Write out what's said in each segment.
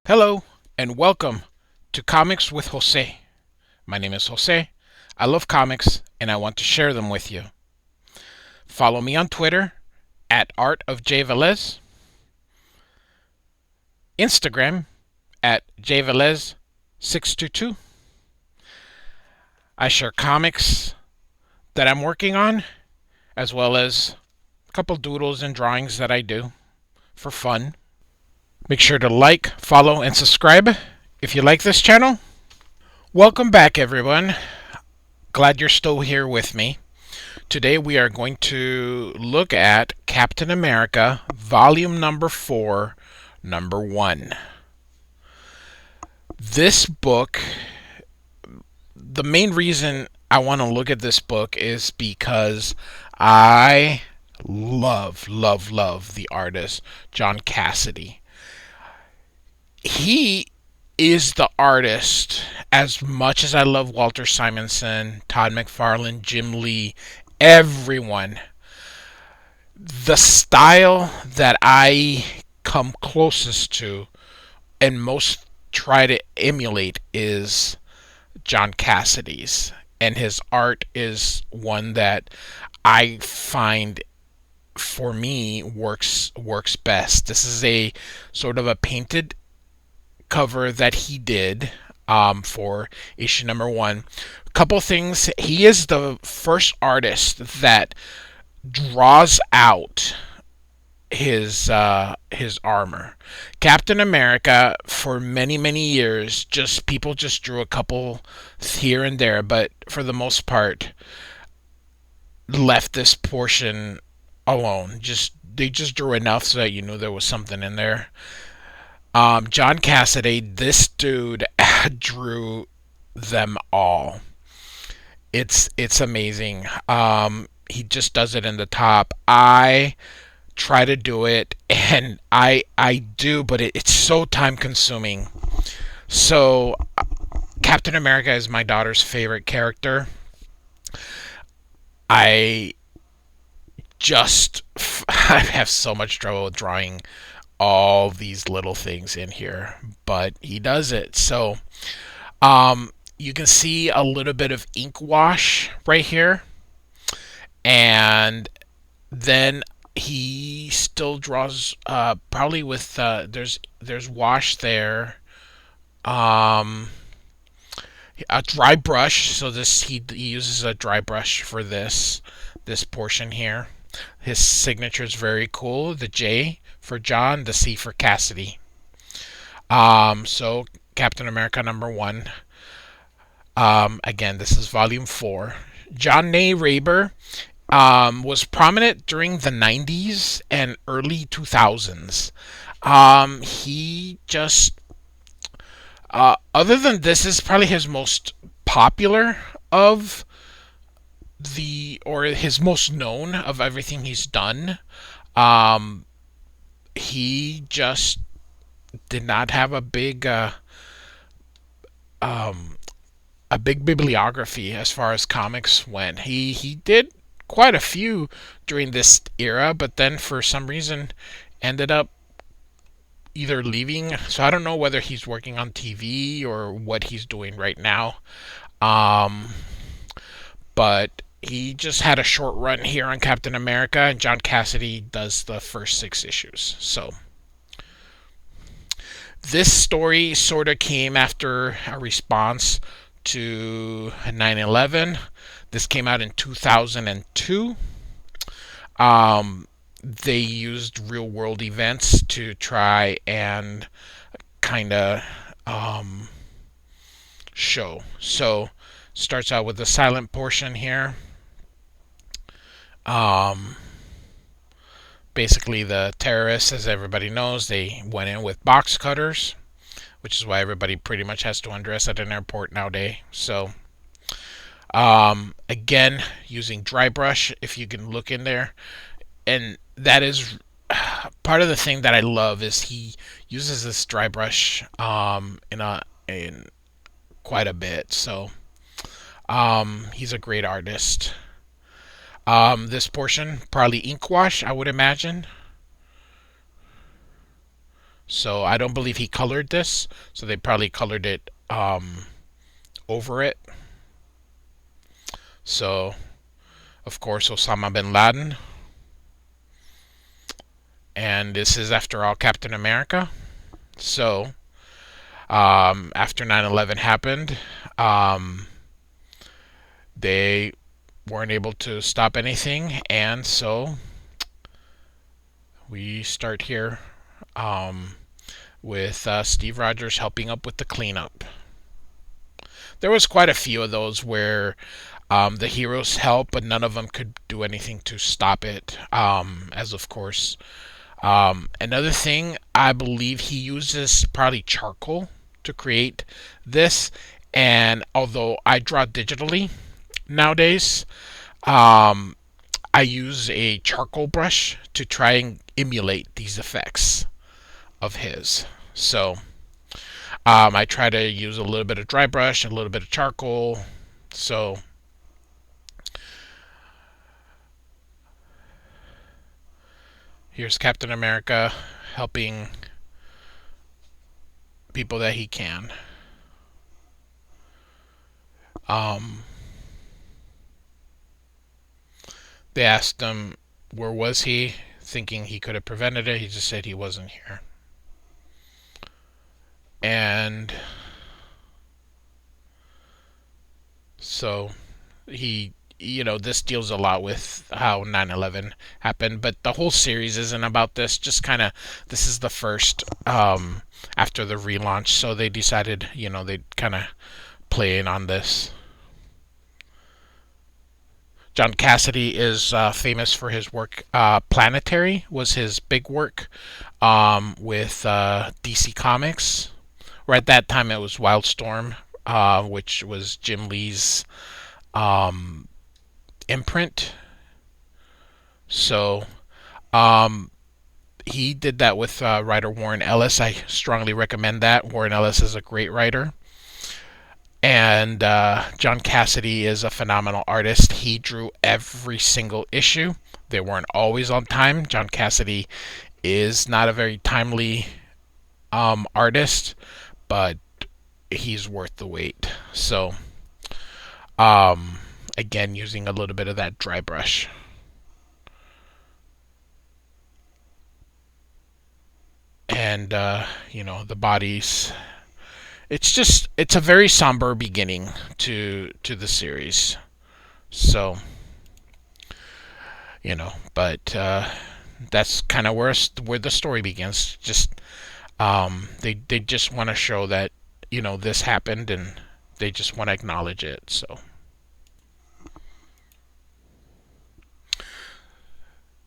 Hello, and welcome to Comics with Jose. My name is Jose. I love comics, and I want to share them with you. Follow me on Twitter at artofjvelez, Instagram at jvelez622. I share comics that I'm working on, as well as a couple doodles and drawings that I do for fun. Make sure to like, follow, and subscribe if you like this channel. Welcome back, everyone. Glad you're still here with me. Today we are going to look at Captain America, Volume number 4, number 1. This book, the main reason I want to look at this book is because I love the artist John Cassaday. He is the artist as much as I love Walter Simonson, Todd McFarlane, Jim Lee, everyone. The style that I come closest to and most try to emulate is John Cassaday's, and his art is one that I find for me works best. This is a sort of a painted cover that he did for issue number 1. A couple things. He is the first artist that draws out his armor. Captain America, for many years, people just drew a couple here and there, but for the most part left this portion alone. They just drew enough so that you knew there was something in there. John Cassaday, this dude drew them all. It's amazing. He just does it in the top. I try to do it, and I do, but it's so time consuming. So Captain America is my daughter's favorite character. I have so much trouble with drawing all these little things in here, but he does it. So you can see a little bit of ink wash right here, and then he still draws probably with there's wash there, a dry brush. So he uses a dry brush for this portion here. His signature is very cool. The J for John, the C for Cassady. So Captain America number 1. Again, this is volume 4. John Ney Reiber was prominent during the 90s and early 2000s. He just, other than this, is probably his most popular of or his most known of everything he's done. He just did not have a big bibliography as far as comics went. He did quite a few during this era, but then for some reason ended up either leaving. So I don't know whether he's working on TV or what he's doing right now. But he just had a short run here on Captain America, and John Cassaday does the first 6 issues. So this story sort of came after a response to 9/11. This came out in 2002. They used real world events to try and kind of show. So starts out with the silent portion here. Basically the terrorists, as everybody knows, they went in with box cutters, which is why everybody pretty much has to undress at an airport nowadays. So again, using dry brush, if you can look in there, and that is part of the thing that I love is he uses this dry brush in quite a bit. So he's a great artist. This portion, probably ink wash, I would imagine. So I don't believe he colored this. So they probably colored it over it. So, of course, Osama bin Laden. And this is, after all, Captain America. So, after 9/11 happened, they weren't able to stop anything. And so we start here with Steve Rogers helping up with the cleanup. There was quite a few of those where the heroes help, but none of them could do anything to stop it. As of course, another thing, I believe he uses probably charcoal to create this. And although I draw digitally nowadays, I use a charcoal brush to try and emulate these effects of his. So I try to use a little bit of dry brush, a little bit of charcoal. So here's Captain America helping people that he can. They asked him where was he, thinking he could have prevented it. He just said he wasn't here. And so this deals a lot with how 9/11 happened, but the whole series isn't about this. Just kind of, this is the first after the relaunch, so they decided, they'd kind of play in on this. John Cassaday is famous for his work. Planetary was his big work with DC Comics. Right at that time, it was Wildstorm, which was Jim Lee's imprint. So he did that with writer Warren Ellis. I strongly recommend that. Warren Ellis is a great writer. And John Cassaday is a phenomenal artist. He drew every single issue. They weren't always on time. John Cassaday is not a very timely artist, but he's worth the wait. So, again, using a little bit of that dry brush. And, the bodies. It's a very somber beginning to the series. So, but that's kind of where the story begins. Just they just want to show that this happened, and they just want to acknowledge it.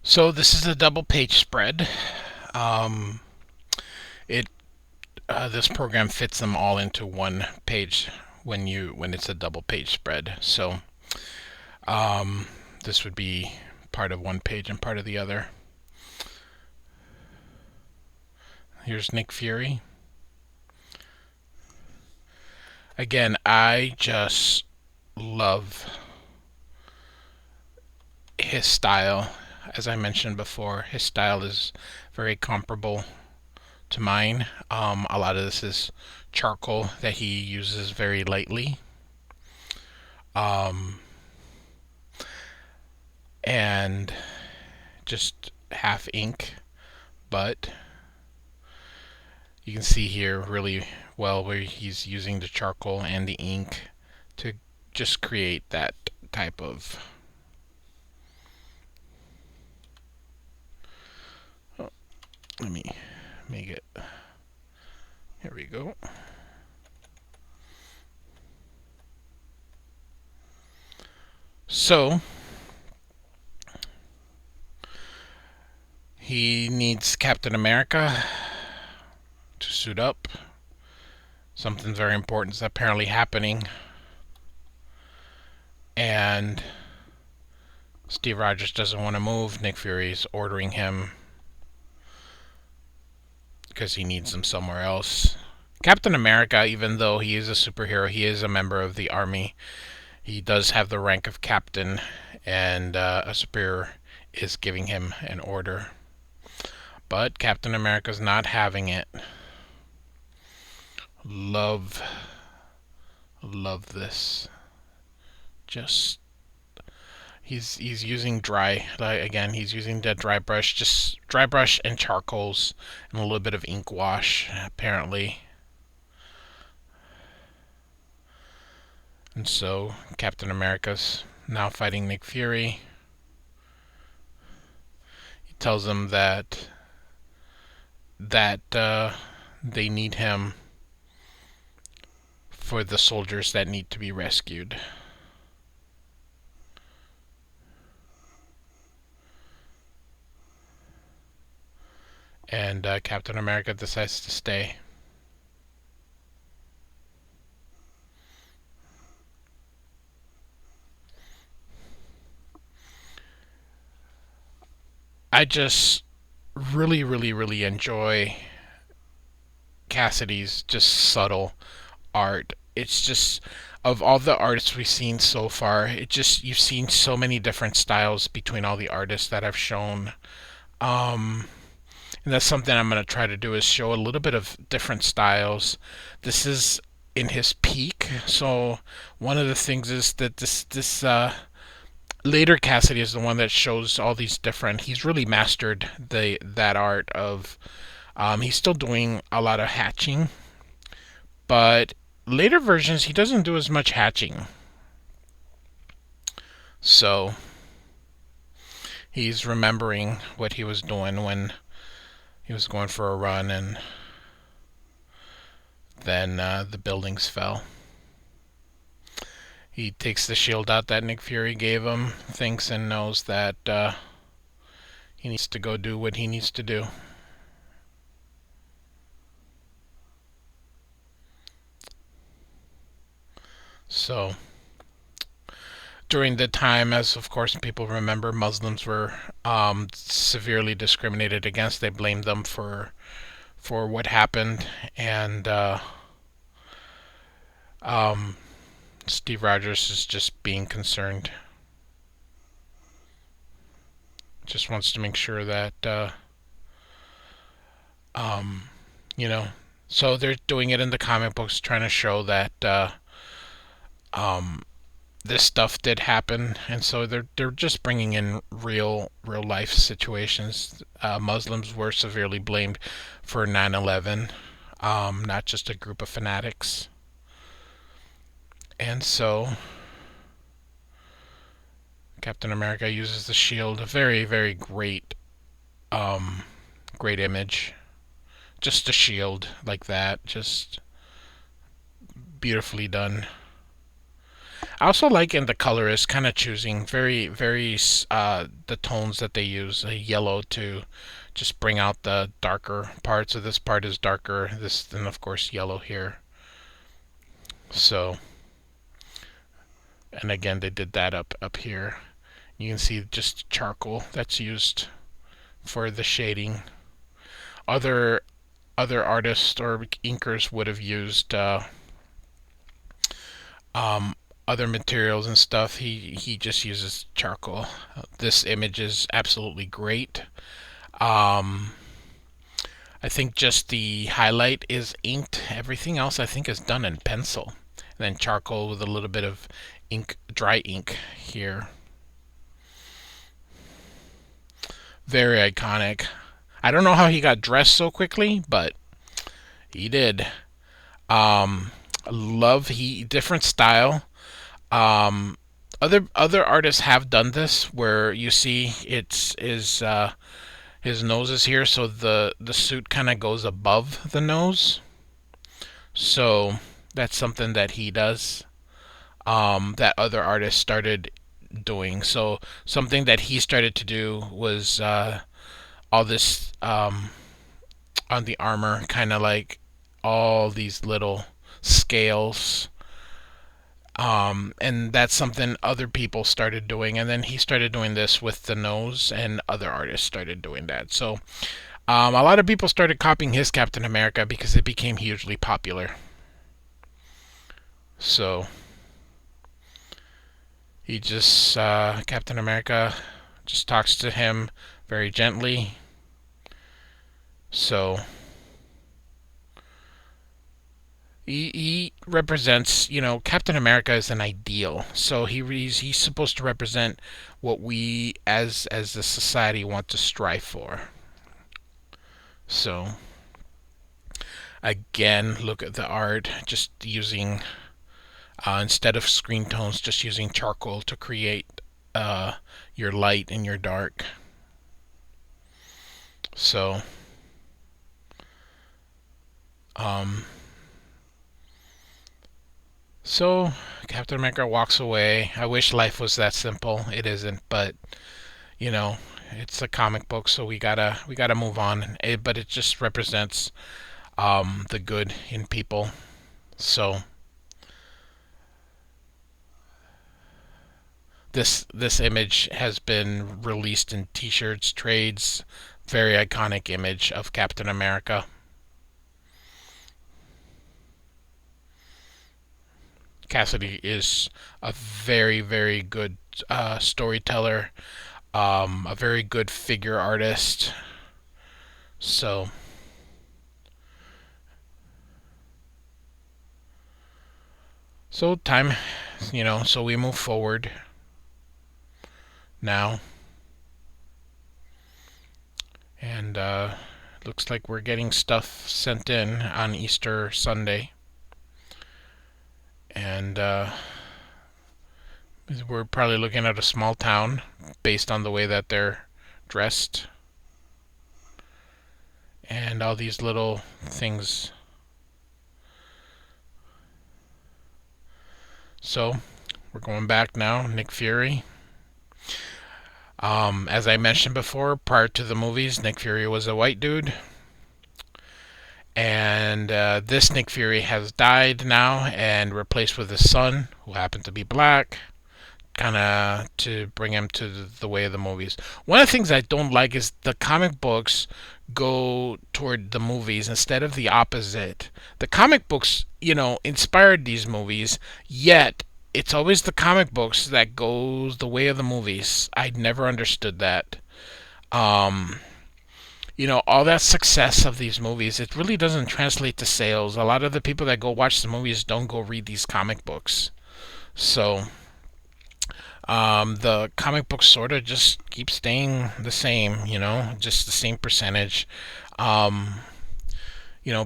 So this is a double page spread. This program fits them all into one page when it's a double page spread. So this would be part of one page and part of the other. Here's Nick Fury. Again, I just love his style. As I mentioned before, his style is very comparable to mine. A lot of this is charcoal that he uses very lightly. And just half ink, but you can see here really well where he's using the charcoal and the ink to just create that type of let me make it. Here we go. So he needs Captain America to suit up. Something very important is apparently happening, and Steve Rogers doesn't want to move. Nick Fury's ordering him because he needs them somewhere else. Captain America, even though he is a superhero, he is a member of the army. He does have the rank of captain, and a superior is giving him an order. But Captain America's not having it. Love this. Just he's using dry, like, again, he's using the dry brush, just dry brush and charcoals and a little bit of ink wash apparently. And so Captain America's now fighting Nick Fury. He tells him that they need him for the soldiers that need to be rescued. And Captain America decides to stay. I just really enjoy Cassady's just subtle art. It's just, of all the artists we've seen so far, you've seen so many different styles between all the artists that I've shown. And that's something I'm going to try to do, is show a little bit of different styles. This is in his peak, so one of the things is that this later Cassady is the one that shows all these different. He's really mastered that art of. He's still doing a lot of hatching, but later versions he doesn't do as much hatching. So he's remembering what he was doing when he was going for a run, and then the buildings fell. He takes the shield out that Nick Fury gave him, thinks and knows that he needs to go do what he needs to do. So, during the time, as of course people remember, Muslims were severely discriminated against. They blamed them for what happened, and Steve Rogers is just being concerned. Just wants to make sure that you know. So they're doing it in the comic books, trying to show that this stuff did happen, and so they're just bringing in real life situations. Muslims were severely blamed for 9/11, not just a group of fanatics. And so Captain America uses the shield. A very great great image. Just a shield like that, just beautifully done. I also like in the colorist kind of choosing very the tones that they use. Yellow to just bring out the darker parts. So this part is darker. This, then of course yellow here. So, and again they did that up here. You can see just charcoal that's used for the shading. Other artists or inkers would have used other materials and stuff. He just uses charcoal. This image is absolutely great. I think just the highlight is inked. Everything else I think is done in pencil, and then charcoal with a little bit of ink, dry ink here. Very iconic. I don't know how he got dressed so quickly, but he did. Love, he different style. Other artists have done this, where you see it's his nose is here, so the suit kind of goes above the nose. So that's something that he does. That other artists started doing. So something that he started to do was all this on the armor, kind of like all these little scales. And that's something other people started doing, and then he started doing this with the nose, and other artists started doing that. So a lot of people started copying his Captain America because it became hugely popular. So he just Captain America just talks to him very gently, So he represents, Captain America is an ideal. So he's supposed to represent what we as a society want to strive for. So again, look at the art. Just using instead of screen tones, just using charcoal to create your light and your dark. So um, so Captain America walks away. I wish life was that simple. It isn't, but you know, it's a comic book, so we gotta move on. But it just represents the good in people. So this image has been released in T-shirts, trades. Very iconic image of Captain America. Cassady is a very, very good storyteller, a very good figure artist. So, so time, so we move forward now, and looks like we're getting stuff sent in on Easter Sunday, and we're probably looking at a small town based on the way that they're dressed and all these little things. So we're going back now. Nick Fury. As I mentioned before, prior to the movies, Nick Fury was a white dude. And this Nick Fury has died now and replaced with his son, who happened to be black, kind of to bring him to the way of the movies. One of the things I don't like is the comic books go toward the movies instead of the opposite. The comic books, inspired these movies, yet it's always the comic books that goes the way of the movies. I never understood that. Um, all that success of these movies, it really doesn't translate to sales. A lot of the people that go watch the movies don't go read these comic books. So, the comic books sort of just keep staying the same, just the same percentage. Um,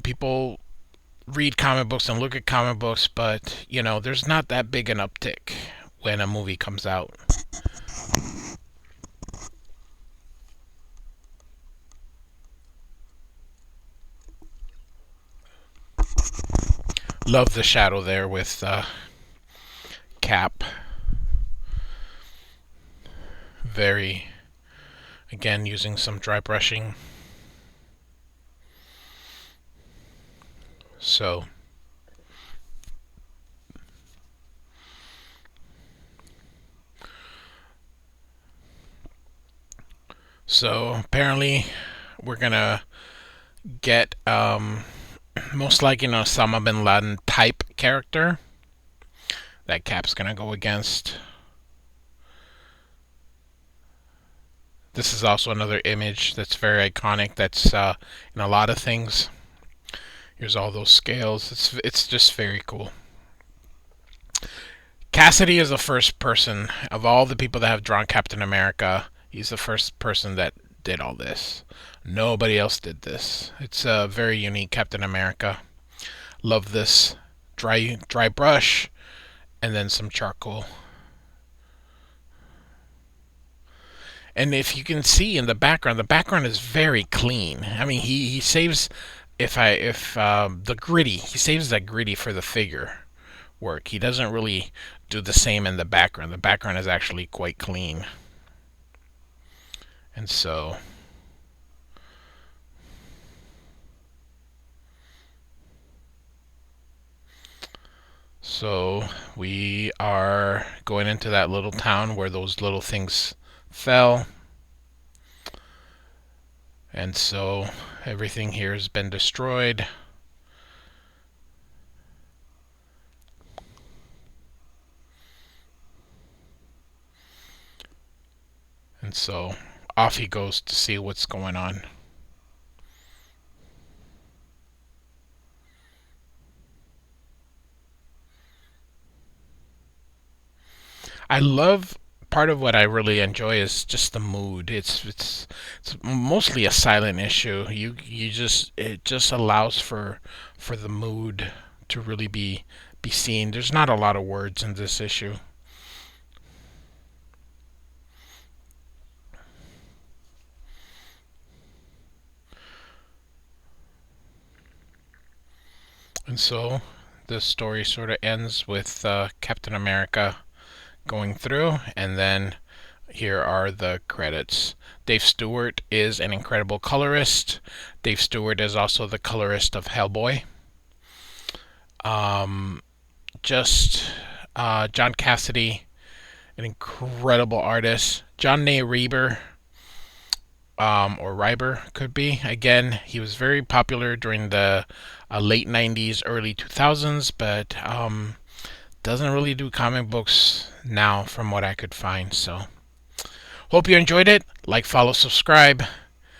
people read comic books and look at comic books, but, there's not that big an uptick when a movie comes out. Love the shadow there with Cap. Very, again, using some dry brushing. So, apparently we're gonna get most likely an Osama bin Laden type character that Cap's gonna go against. This is also another image that's very iconic. That's in a lot of things. Here's all those scales. It's just very cool. Cassady is the first person of all the people that have drawn Captain America. He's the first person that did all this. Nobody else did this. It's a very unique Captain America. Love this dry brush and then some charcoal. And if you can see in the background is very clean. I mean, he saves if the gritty. He saves that gritty for the figure work. He doesn't really do the same in the background. The background is actually quite clean. And so we are going into that little town where those little things fell. And so everything here has been destroyed. And so off he goes to see what's going on. I love part of what I really enjoy is just the mood. It's mostly a silent issue. You just it just allows for the mood to really be seen. There's not a lot of words in this issue. And so the story sort of ends with Captain America going through, and then here are the credits. Dave Stewart is an incredible colorist. Dave Stewart is also the colorist of Hellboy. Um, just John Cassaday, an incredible artist. John Ney Reiber, or Reiber could be. Again, he was very popular during the late 90s, early 2000s, but doesn't really do comic books now from what I could find. So, hope you enjoyed it. Like, follow, subscribe.